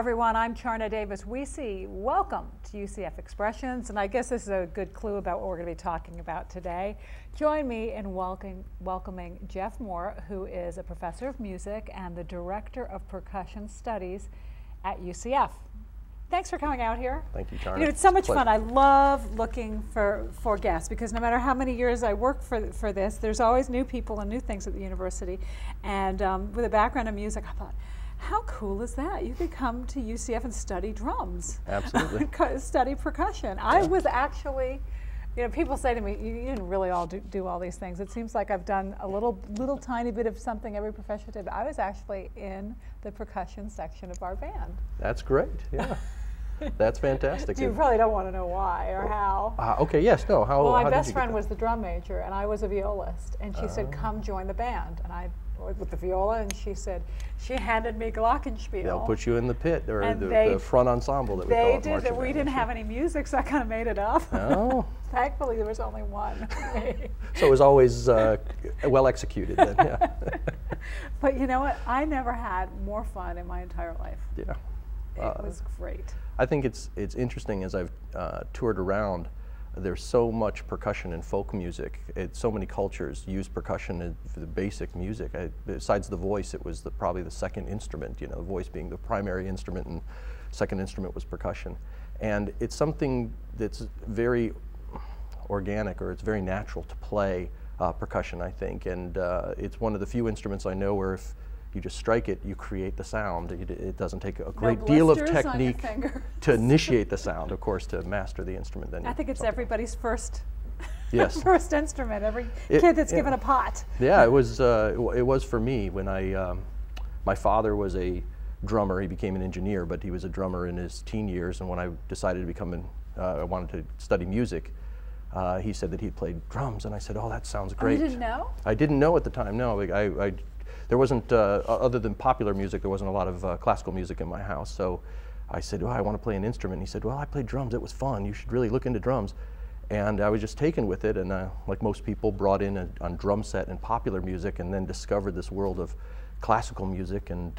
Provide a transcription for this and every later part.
everyone, I'm Charna Davis. Welcome to UCF Expressions, and I guess this is a good clue about what we're going to be talking about today. Join me in welcoming Jeff Moore, who is a professor of music and the director of percussion studies at UCF. Thanks for coming out here. Thank you, Charna. You know, it's so much fun. I love looking for guests because no matter how many years I work for this, there's always new people and new things at the university. And with a background in music, I thought, how cool is that? You could come to UCF and study drums. Absolutely. Study percussion. Yeah. I was actually, you know, people say to me, you didn't really do all these things. It seems like I've done a little tiny bit of something every profession did, but I was actually in the percussion section of our band. That's great, yeah. That's fantastic. You probably don't want to know why or how. Okay, yes, no, how Well, my how best friend was the drum major, and I was a violist, and she said, come join the band. And I with the viola, and she handed me glockenspiel. They'll put you in the pit, or the front ensemble that we call it. They did, we didn't have any music, so I kind of made it up. Oh. Thankfully, there was only one. So it was always well executed then, yeah. But you know what? I never had more fun in my entire life. Yeah. It was great. I think it's interesting as I've toured around. There's so much percussion in folk music. So many cultures use percussion for the basic music. Besides the voice, it was probably the second instrument, you know, the voice being the primary instrument and second instrument was percussion. And it's something that's very organic, or it's very natural to play percussion, I think. And it's one of the few instruments I know where if you just strike it, you create the sound. It doesn't take a great deal of technique to initiate the sound, of course, to master the instrument. Then I think it's everybody's first first instrument, every kid that's given a pot. Yeah, it was for me when my father was a drummer. He became an engineer, but he was a drummer in his teen years, and when I decided to become I wanted to study music, he said that he played drums, and I said, oh, that sounds great. Oh, you didn't know? I didn't know at the time, no. There wasn't, other than popular music, there wasn't a lot of classical music in my house. So I said, well, I want to play an instrument. And he said, well, I played drums. It was fun. You should really look into drums. And I was just taken with it. And like most people, brought in on drum set and popular music, and then discovered this world of classical music and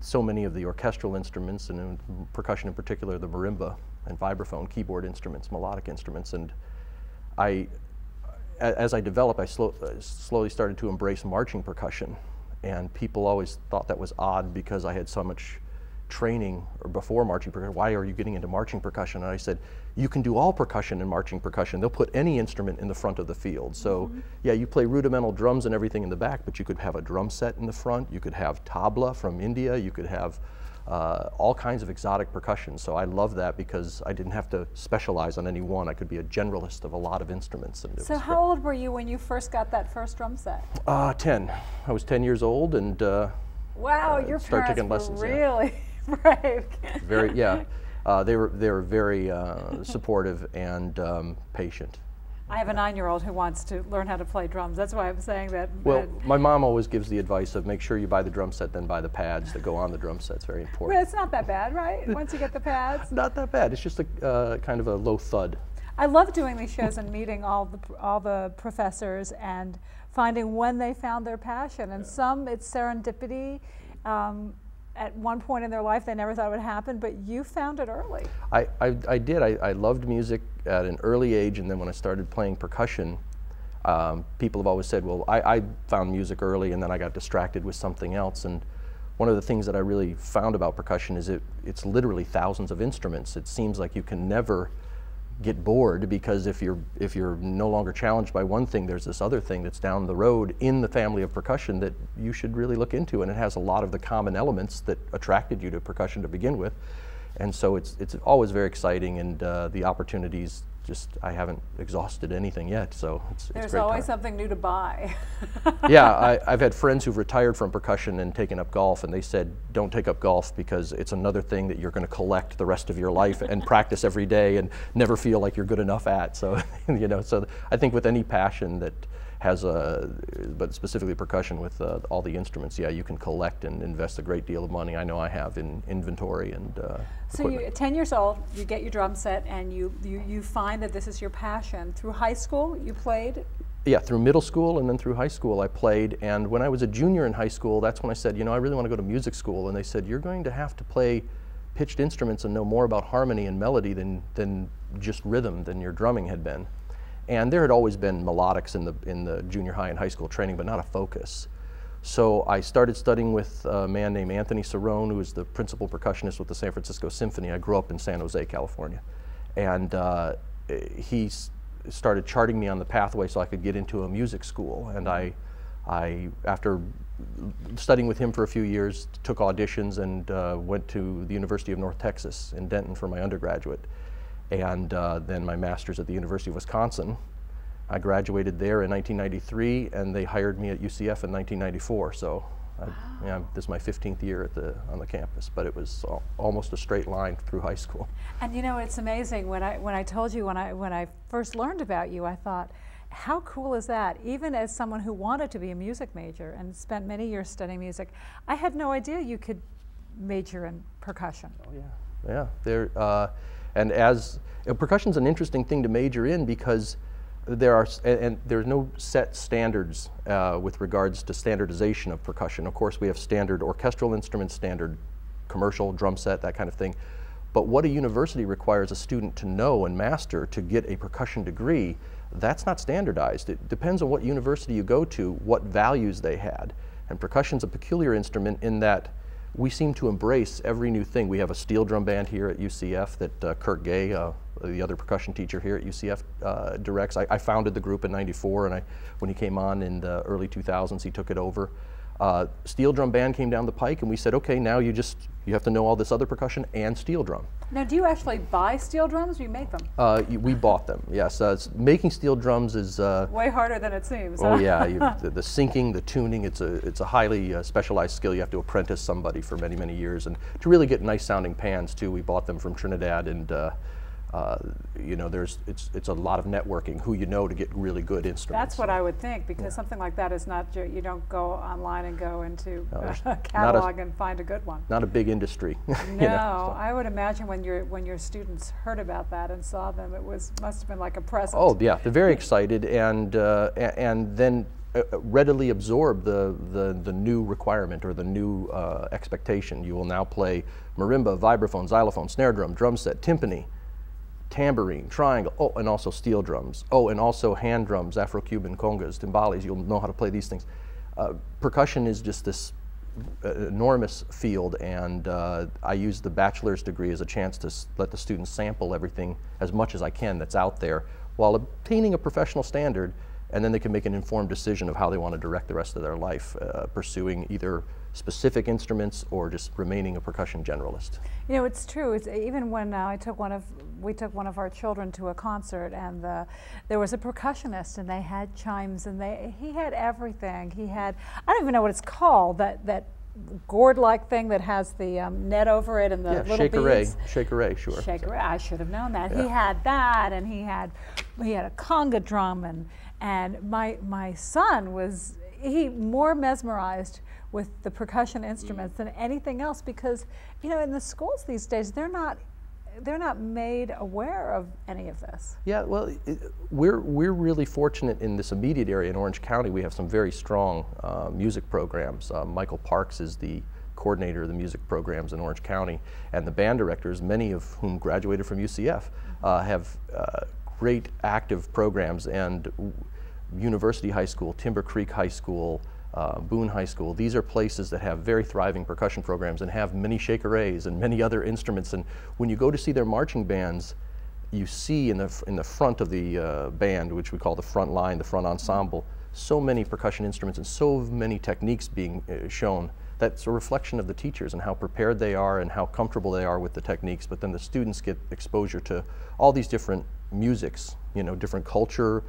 so many of the orchestral instruments, and in percussion in particular, the marimba and vibraphone, keyboard instruments, melodic instruments. And as I developed, I slowly started to embrace marching percussion, and people always thought that was odd because I had so much training before marching percussion. Why are you getting into marching percussion? And I said, you can do all percussion in marching percussion. They'll put any instrument in the front of the field. So yeah, you play rudimental drums and everything in the back, but you could have a drum set in the front. You could have tabla from India. You could have all kinds of exotic percussion. So I love that because I didn't have to specialize on any one. I could be a generalist of a lot of instruments. And so how old were you when you first got that first drum set? 10. I was 10 years old, and wow, your started taking parents lessons. Were really brave. Very, yeah. They were very supportive and patient. I have a 9-year-old who wants to learn how to play drums. That's why I'm saying that. Well, my mom always gives the advice of make sure you buy the drum set, then buy the pads that go on the drum set. It's very important. Well, it's not that bad, right? Once you get the pads. Not that bad. It's just a kind of a low thud. I love doing these shows and meeting all the professors and finding when they found their passion. And some, it's serendipity. At one point in their life, they never thought it would happen, but you found it early. I did. I loved music at an early age, and then when I started playing percussion, people have always said, well, I found music early, and then I got distracted with something else. And one of the things that I really found about percussion is it's literally thousands of instruments. It seems like you can never get bored, because if you're no longer challenged by one thing, there's this other thing that's down the road in the family of percussion that you should really look into, and it has a lot of the common elements that attracted you to percussion to begin with. And so it's always very exciting, and the opportunities, just I haven't exhausted anything yet, so it's There's great always time. something new to buy. Yeah, I've had friends who've retired from percussion and taken up golf, and they said, don't take up golf because it's another thing that you're going to collect the rest of your life and practice every day and never feel like you're good enough at. So, you know, so I think with any passion that has but specifically percussion with all the instruments, yeah, you can collect and invest a great deal of money. I know I have in inventory and So you're 10 years old, you get your drum set, and you find that this is your passion. Through high school, you played Yeah, through middle school and then through high school I played, and when I was a junior in high school, that's when I said, you know, I really want to go to music school, and they said, you're going to have to play pitched instruments and know more about harmony and melody than just rhythm, than your drumming had been. And there had always been melodics in the junior high and high school training, but not a focus. So I started studying with a man named Anthony Cerrone, who is the principal percussionist with the San Francisco Symphony. I grew up in San Jose, California. And he started charting me on the pathway so I could get into a music school. And I after studying with him for a few years, took auditions and went to the University of North Texas in Denton for my undergraduate. And then my master's at the University of Wisconsin. I graduated there in 1993, and they hired me at UCF in 1994. So yeah, this is my 15th year on the campus, but it was almost a straight line through high school. And you know, it's amazing. When I told you, when I first learned about you, I thought, how cool is that? Even as someone who wanted to be a music major and spent many years studying music, I had no idea you could major in percussion. Oh yeah, yeah. And percussion's an interesting thing to major in because there's no set standards with regards to standardization of percussion. Of course, we have standard orchestral instruments, standard commercial drum set, that kind of thing. But what a university requires a student to know and master to get a percussion degree, that's not standardized. It depends on what university you go to, what values they had. And percussion's a peculiar instrument in that we seem to embrace every new thing. We have a steel drum band here at UCF that Kurt Gay, the other percussion teacher here at UCF, directs. I founded the group in '94, and when he came on in the early 2000s, he took it over. Steel drum band came down the pike, and we said, okay, now you have to know all this other percussion and steel drum. Now, do you actually buy steel drums, or you make them? We bought them, yes. Making steel drums is way harder than it seems. Oh yeah, the syncing, the tuning, it's a highly specialized skill. You have to apprentice somebody for many, many years, and to really get nice sounding pans too, we bought them from Trinidad, and you know, it's a lot of networking, who you know to get really good instruments. That's what I would think, because something like that is not, you don't go online and go into a catalog and find a good one. Not a big industry. No, you know, so. I would imagine when your students heard about that and saw them, must have been like a present. Oh yeah, they're very excited, and then readily absorb the new requirement or the new expectation. You will now play marimba, vibraphone, xylophone, snare drum, drum set, timpani, tambourine, triangle, and also steel drums. And also hand drums, Afro-Cuban congas, timbales. You'll know how to play these things. Percussion is just this enormous field, and I use the bachelor's degree as a chance to let the students sample everything as much as I can that's out there while obtaining a professional standard, and then they can make an informed decision of how they want to direct the rest of their life, pursuing either specific instruments or just remaining a percussion generalist. You know, it's true. Even when we took one of our children to a concert, and there was a percussionist, and they had chimes, and he had everything. He had, I don't even know what it's called, that gourd-like thing that has the net over it and the little beads. Shaker-ray, sure. Shaker-ray, I should have known that. Yeah. He had that, and he had a conga drum, and my son was more mesmerized with the percussion instruments than anything else, because you know, in the schools these days they're not made aware of any of this. Yeah, well, we're really fortunate in this immediate area in Orange County. We have some very strong music programs. Michael Parks is the coordinator of the music programs in Orange County, and the band directors, many of whom graduated from UCF, have great active programs. And University High School, Timber Creek High School, Boone High School, these are places that have very thriving percussion programs and have many shaker-rays and many other instruments. And when you go to see their marching bands, you see in the front of the band, which we call the front line, the front ensemble, so many percussion instruments and so many techniques being shown. That's a reflection of the teachers and how prepared they are and how comfortable they are with the techniques. But then the students get exposure to all these different musics, you know, different culture,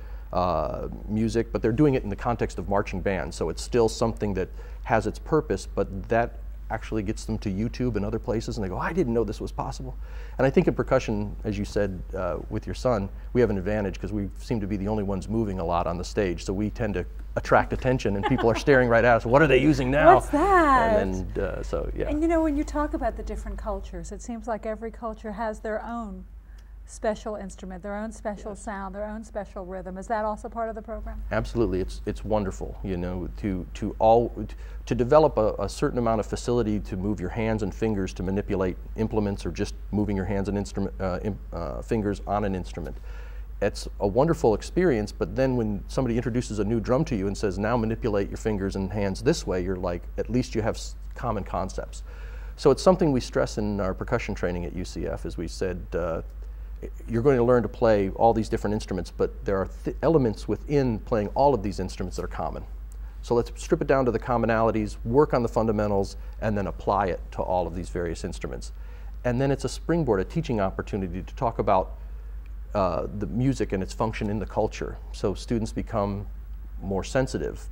music, but they're doing it in the context of marching bands, so it's still something that has its purpose, but that actually gets them to YouTube and other places, and they go, I didn't know this was possible. And I think in percussion, as you said with your son, we have an advantage because we seem to be the only ones moving a lot on the stage, so we tend to attract attention, and people are staring right at us. What are they using now? What's that? And then, so yeah. And you know, when you talk about the different cultures, it seems like every culture has their own special instrument, their own special sound, their own special rhythm. Is that also part of the program? Absolutely, it's wonderful. You know, to develop a certain amount of facility to move your hands and fingers to manipulate implements, or just moving your hands and fingers on an instrument. It's a wonderful experience, but then when somebody introduces a new drum to you and says, now manipulate your fingers and hands this way, you're like, at least you have common concepts. So it's something we stress in our percussion training at UCF. As we said, you're going to learn to play all these different instruments, but there are elements within playing all of these instruments that are common. So let's strip it down to the commonalities, work on the fundamentals, and then apply it to all of these various instruments. And then it's a springboard, a teaching opportunity to talk about the music and its function in the culture. So students become more sensitive.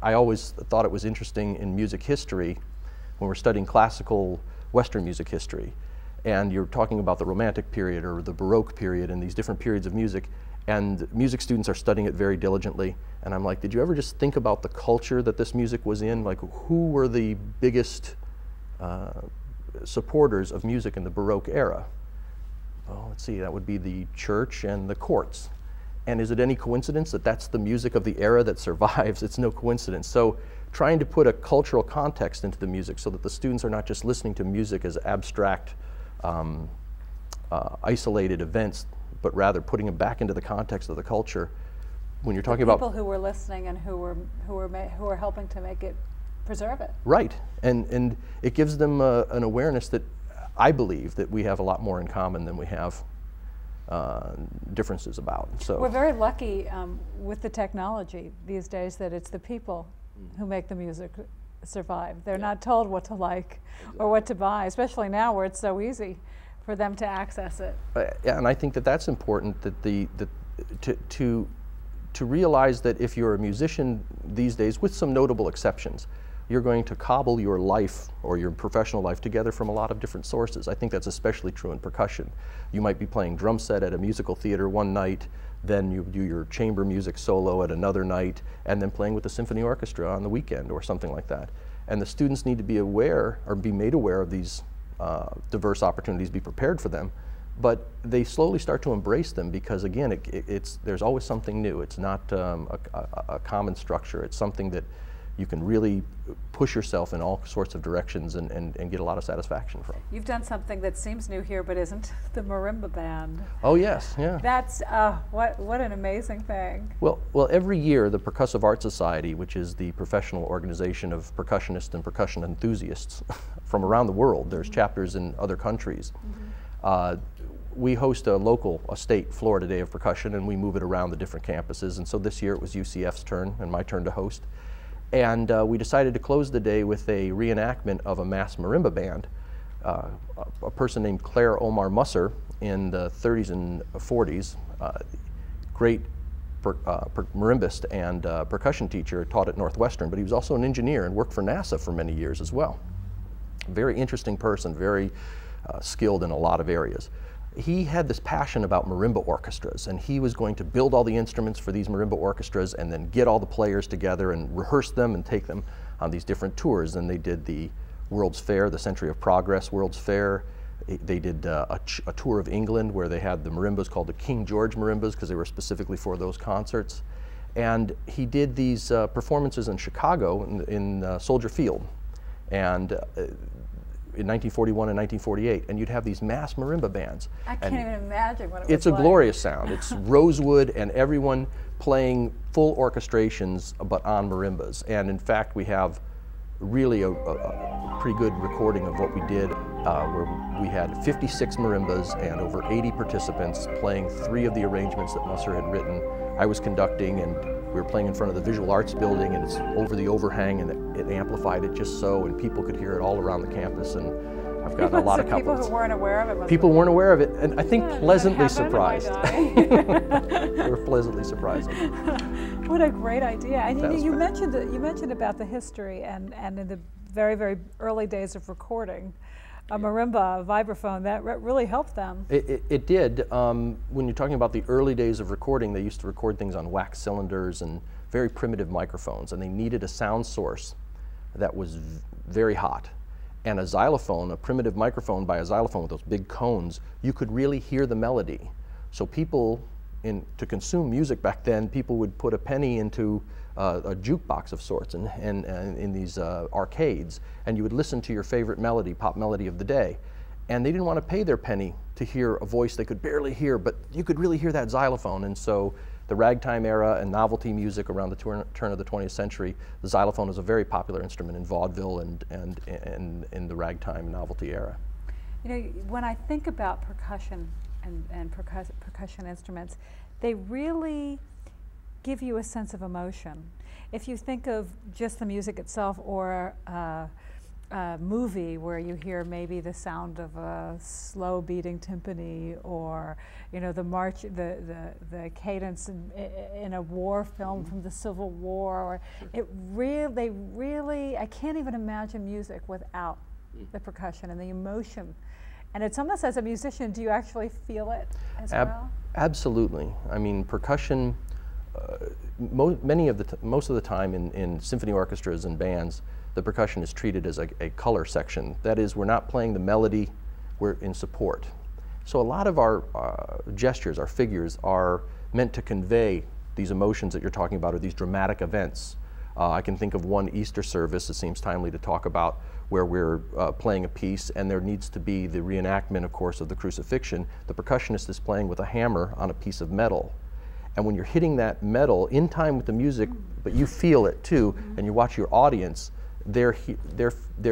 I always thought it was interesting in music history, when we're studying classical Western music history, and you're talking about the Romantic period or the Baroque period and these different periods of music, and music students are studying it very diligently. And I'm like, did you ever just think about the culture that this music was in? Like, who were the biggest supporters of music in the Baroque era? Well, let's see, that would be the church and the courts. And is it any coincidence that that's the music of the era that survives? It's no coincidence. So trying to put a cultural context into the music so that the students are not just listening to music as abstract, isolated events, but rather putting them back into the context of the culture. When you're talking about people who were listening and who were helping to make it, preserve it. Right, and it gives them an awareness that I believe that we have a lot more in common than we have differences about. So we're very lucky with the technology these days that it's the people who make the music survive. They're not told what to like or what to buy, especially now where it's so easy for them to access it. Yeah, and I think that that's important, that to realize that if you're a musician these days, with some notable exceptions, you're going to cobble your life or your professional life together from a lot of different sources. I think that's especially true in percussion. You might be playing drum set at a musical theater one night, then you do your chamber music solo at another night, and then playing with the symphony orchestra on the weekend or something like that. And the students need to be aware, or be made aware of these diverse opportunities, be prepared for them, but they slowly start to embrace them because, again, there's always something new. It's not a common structure. It's something that you can really push yourself in all sorts of directions and get a lot of satisfaction from. You've done something that seems new here but isn't, the Marimba band. Oh yes, yeah. That's, what an amazing thing. Well, every year the Percussive Art Society, which is the professional organization of percussionists and percussion enthusiasts from around the world, there's chapters in other countries, we host a state Florida Day of Percussion, and we move it around the different campuses. And so this year it was UCF's turn and my turn to host. And we decided to close the day with a reenactment of a mass marimba band. A person named Claire Omar Musser in the 30s and 40s, great marimbist and percussion teacher, taught at Northwestern, but he was also an engineer and worked for NASA for many years as well. Very interesting person, very skilled in a lot of areas. He had this passion about marimba orchestras, and he was going to build all the instruments for these marimba orchestras and then get all the players together and rehearse them and take them on these different tours. And they did the World's Fair, the Century of Progress World's Fair. They did a tour of England where they had the marimbas called the King George marimbas because they were specifically for those concerts. And he did these performances in Chicago in Soldier Field. And in 1941 and 1948, and you'd have these mass marimba bands. I can't even imagine what it was It's a like. glorious sound. It's rosewood and everyone playing full orchestrations but on marimbas. And in fact, we have really a pretty good recording of what we did where we had 56 marimbas and over 80 participants playing 3 of the arrangements that Musser had written. I was conducting, and we were playing in front of the Visual Arts building, and it's over the overhang, and it amplified it just so, and people could hear it all around the campus. And I've gotten a lot of compliments. People who weren't aware of it. People weren't aware of it, and I think pleasantly surprised. They were pleasantly surprised. What a great idea! And you mentioned mentioned about the history, and in the very, very early days of recording, a marimba, a vibraphone, that really helped them. It did. When you're talking about the early days of recording, they used to record things on wax cylinders and very primitive microphones, and they needed a sound source that was very hot. and a xylophone, a primitive microphone by a xylophone with those big cones, you could really hear the melody. So people, to consume music back then, people would put a penny into a jukebox of sorts and in these arcades, and you would listen to your favorite melody, pop melody of the day. And they didn't want to pay their penny to hear a voice they could barely hear, but you could really hear that xylophone. And so the ragtime era and novelty music around the turn of the 20th century, the xylophone was a very popular instrument in vaudeville and in the ragtime novelty era. You know, when I think about percussion and percussion instruments, they really give you a sense of emotion. If you think of just the music itself, or a movie where you hear maybe the sound of a slow beating timpani, or you know, the march, the cadence in a war film from the Civil War, or they really, I can't even imagine music without the percussion and the emotion. And it's almost, as a musician, do you actually feel it as well? Absolutely. I mean, percussion, most of the time in symphony orchestras and bands, the percussion is treated as a color section. That is, we're not playing the melody, we're in support. So a lot of our gestures, our figures, are meant to convey these emotions that you're talking about, or these dramatic events. I can think of one Easter service, it seems timely to talk about, where we're playing a piece and there needs to be the reenactment, of course, of the crucifixion. The percussionist is playing with a hammer on a piece of metal. And when you're hitting that metal in time with the music, but you feel it too, and you watch your audience, they're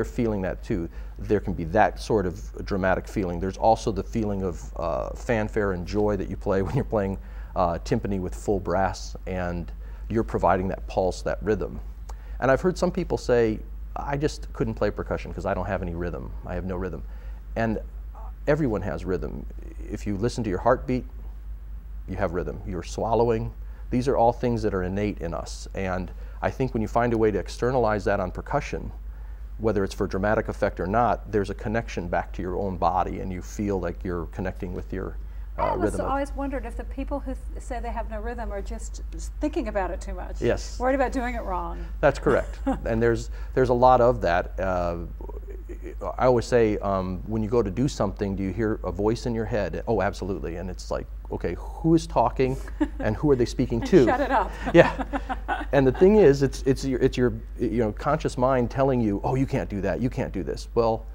feeling that too. There can be that sort of dramatic feeling. There's also the feeling of fanfare and joy that you play when you're playing timpani with full brass, and you're providing that pulse, that rhythm. And I've heard some people say, I just couldn't play percussion because I don't have any rhythm. I have no rhythm. And everyone has rhythm. If you listen to your heartbeat, you have rhythm. You're swallowing. These are all things that are innate in us. And I think when you find a way to externalize that on percussion, whether it's for dramatic effect or not, there's a connection back to your own body, and you feel like you're connecting with your rhythm. I've always wondered if the people who say they have no rhythm are just thinking about it too much. Yes. Worried about doing it wrong. That's correct. And there's a lot of that. I always say, when you go to do something, do you hear a voice in your head? Oh, absolutely. And it's like, okay, who is talking and who are they speaking to? Shut it up. Yeah. And the thing is, it's your conscious mind telling you, oh, you can't do that, you can't do this. Well,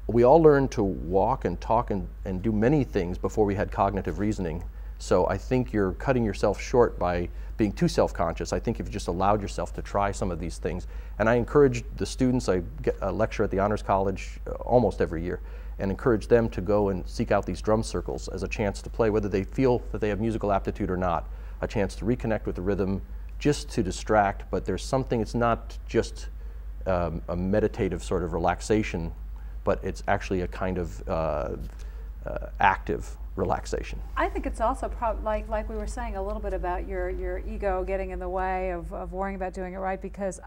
we all learned to walk and talk and do many things before we had cognitive reasoning. So I think you're cutting yourself short by being too self-conscious. I think if you just allowed yourself to try some of these things. And I encourage the students, I get a lecture at the Honors College almost every year, and encourage them to go and seek out these drum circles as a chance to play, whether they feel that they have musical aptitude or not, a chance to reconnect with the rhythm, just to distract, but there's something, it's not just a meditative sort of relaxation, but it's actually a kind of active relaxation. I think it's also like we were saying a little bit about your ego getting in the way of worrying about doing it right, because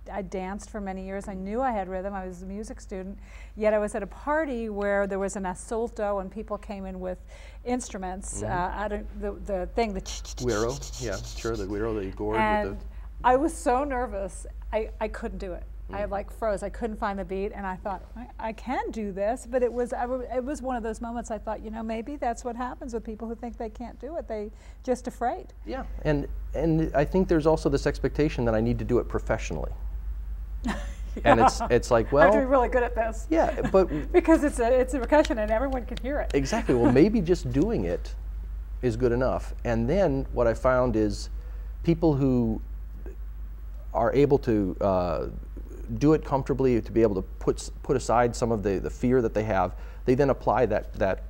I danced for many years. I knew I had rhythm. I was a music student, yet I was at a party where there was an assolto and people came in with instruments. I don't, the thing, the guiro, yeah, sure, the guiro that you gourd. And with the I was so nervous, I couldn't do it. I like froze. I couldn't find the beat, and I thought, I can do this, but it was one of those moments I thought, you know, maybe that's what happens with people who think they can't do it. They just afraid. Yeah, and I think there's also this expectation that I need to do it professionally. Yeah. And it's like, well, I have to be really good at this. Yeah, but because it's a percussion and everyone can hear it. Exactly. Well, maybe just doing it is good enough. And then what I found is people who are able to do it comfortably, to be able to put aside some of the fear that they have, they then apply that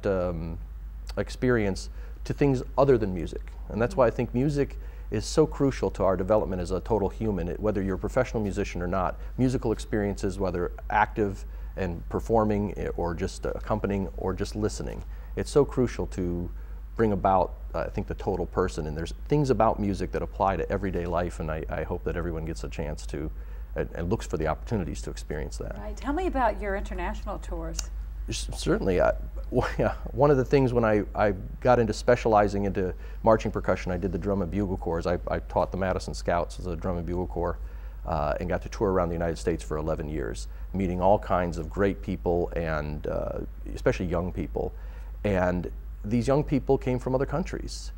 experience to things other than music. And that's why I think music is so crucial to our development as a total human, whether you're a professional musician or not. Musical experiences, whether active and performing or just accompanying or just listening, it's so crucial to bring about, I think, the total person. And there's things about music that apply to everyday life, and I hope that everyone gets a chance to and looks for the opportunities to experience that. Right. Tell me about your international tours. Certainly. One of the things when I got into specializing into marching percussion, I did the drum and bugle corps. I taught the Madison Scouts as a drum and bugle corps and got to tour around the United States for 11 years, meeting all kinds of great people, and especially young people. And these young people came from other countries,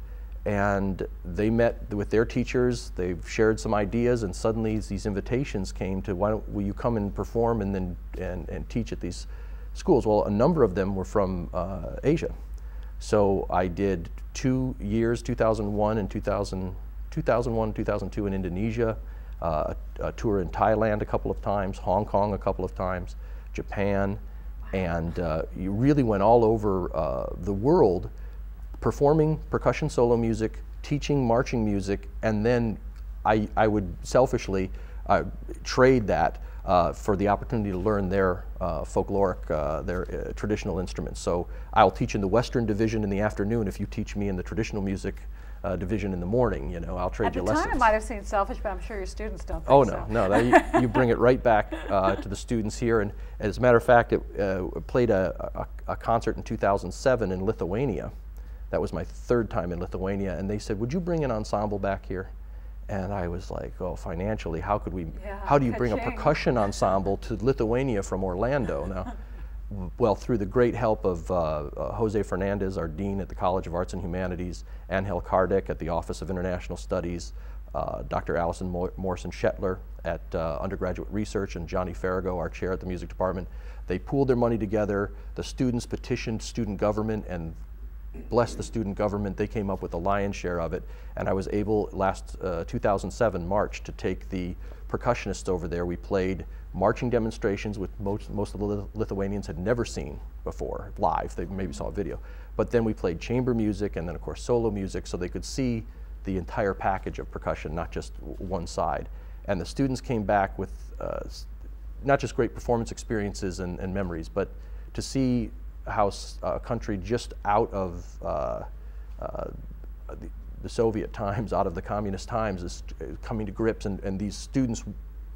and they met with their teachers, they've shared some ideas, and suddenly these invitations came to, will you come and perform and then and teach at these schools? Well, a number of them were from Asia. So I did 2 years, 2001 and 2002 in Indonesia, a tour in Thailand a couple of times, Hong Kong a couple of times, Japan, and you really went all over the world performing percussion solo music, teaching marching music, and then I would selfishly trade that for the opportunity to learn their folkloric, their traditional instruments. So I'll teach in the Western division in the afternoon if you teach me in the traditional music division in the morning. You know, I'll trade you lessons. At the time, it might have seemed selfish, but I'm sure your students don't think so. so. No, you bring it right back to the students here. And as a matter of fact, it played a concert in 2007 in Lithuania. That was my 3rd time in Lithuania, and they said, would you bring an ensemble back here? And I was like, oh, financially, how could we, how do you bring a percussion ensemble to Lithuania from Orlando? Now, well, through the great help of Jose Fernandez, our dean at the College of Arts and Humanities, Angel Kardec at the Office of International Studies, Dr. Allison Morrison-Shetler at Undergraduate Research, and Johnny Farrago, our chair at the music department. They pooled their money together. The students petitioned student government, and bless the student government, they came up with the lion's share of it, and I was able last 2007 March to take the percussionists over there. We played marching demonstrations, which most of the Lithuanians had never seen before live. They maybe saw a video, but then we played chamber music and then of course solo music, so they could see the entire package of percussion, not just one side. And the students came back with not just great performance experiences and memories, but to see how a country just out of the Soviet times, out of the communist times, is coming to grips, and these students,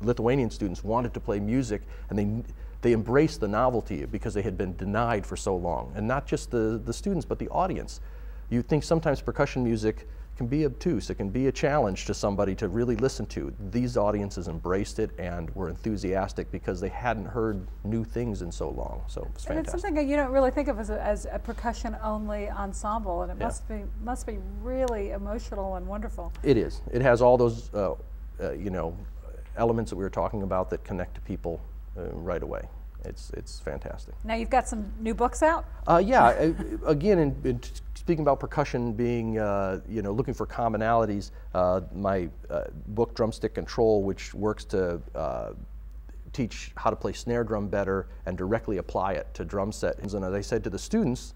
Lithuanian students, wanted to play music, and they embraced the novelty because they had been denied for so long. And not just the students, but the audience. You think sometimes percussion music can be obtuse, it can be a challenge to somebody to really listen to. These audiences embraced it and were enthusiastic because they hadn't heard new things in so long. So it's fantastic. And it's something that you don't really think of as a percussion-only ensemble, and it must be really emotional and wonderful. It is. It has all those you know, elements that we were talking about that connect to people right away. It's fantastic. Now you've got some new books out? Yeah, again, in speaking about percussion being, you know, looking for commonalities, my book, Drumstick Control, which works to teach how to play snare drum better and directly apply it to drum sets. And as I said to the students,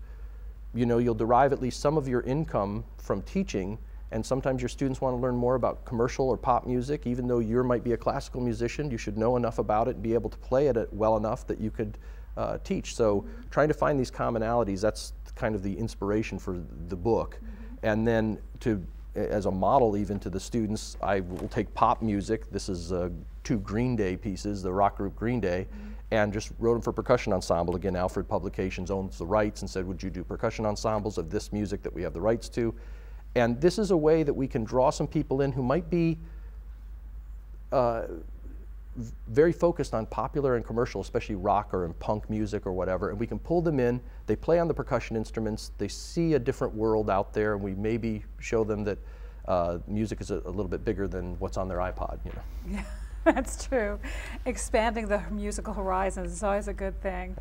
you know, you'll derive at least some of your income from teaching, and sometimes your students want to learn more about commercial or pop music. Even though you might be a classical musician, you should know enough about it and be able to play it well enough that you could teach. So trying to find these commonalities, that's kind of the inspiration for the book. And then as a model even to the students, I will take pop music. This is 2 Green Day pieces, the rock group Green Day, and just wrote them for percussion ensemble. Again, Alfred Publications owns the rights and said, would you do percussion ensembles of this music that we have the rights to? And this is a way that we can draw some people in who might be very focused on popular and commercial, especially rock or in punk music or whatever, and we can pull them in. They play on the percussion instruments, they see a different world out there, and we maybe show them that music is a little bit bigger than what's on their iPod, you know. Yeah, that's true. Expanding the musical horizons is always a good thing.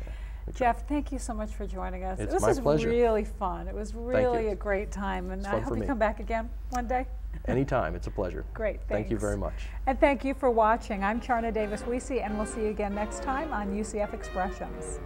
Jeff, thank you so much for joining us. It's this my was pleasure. Really fun. It was really a great time, and I hope you come back again one day. Anytime, it's a pleasure. Great, thanks. Thank you very much. And thank you for watching. I'm Charna Davis-Wiese, and we'll see you again next time on UCF Expressions.